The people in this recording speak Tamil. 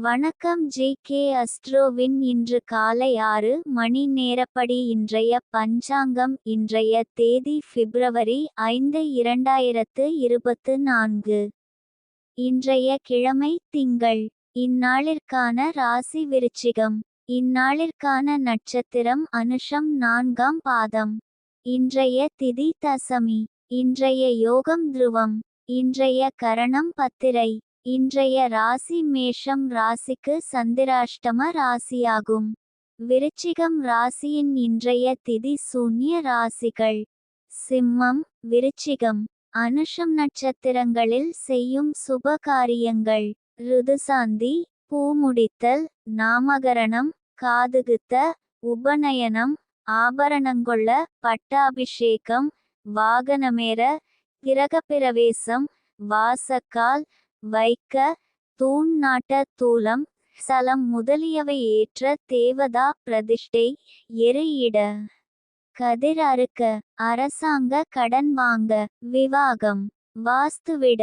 வணக்கம் ஜி.கே. அஸ்ட்ரோவின் இன்று காலை 6 மணி நேரப்படி இன்றைய பஞ்சாங்கம். இன்றைய தேதி பிப்ரவரி 5 2024. இன்றைய கிழமை திங்கள். இந்நாளிற்கான ராசி விருச்சிகம். இந்நாளிற்கான நட்சத்திரம் அனுஷம் 4ஆம் பாதம். இன்றைய திதி தசமி. இன்றைய யோகம் துருவம். இன்றைய கரணம் பத்திரை. இன்றைய ராசி மேஷம் ராசிக்கு சந்திராஷ்டம ராசியாகும். விருச்சிகம் ராசியின் இன்றைய திதி சூன்ய ராசிகள்: சிம்மம், விருச்சிகம். அனுஷம் நட்சத்திரங்களில் செய்யும் சுப காரியங்கள்: ருதுசாந்தி, பூமுடித்தல், நாமகரணம், காதுகுத்த, உபநயனம், ஆபரணங்கொள்ள, பட்டாபிஷேகம், வாகனமேற, கிரகப்பிரவேசம், வாசக்கால் வைக்க, தூண் நாட்ட, தூலம், சலம் முதலியவை ஏற்ற, தேவதா பிரதிஷ்டை, எரு இட, கதிர் அறுக்க, அரசாங்க கடன் வாங்க, விவாகம், வாஸ்துவிட,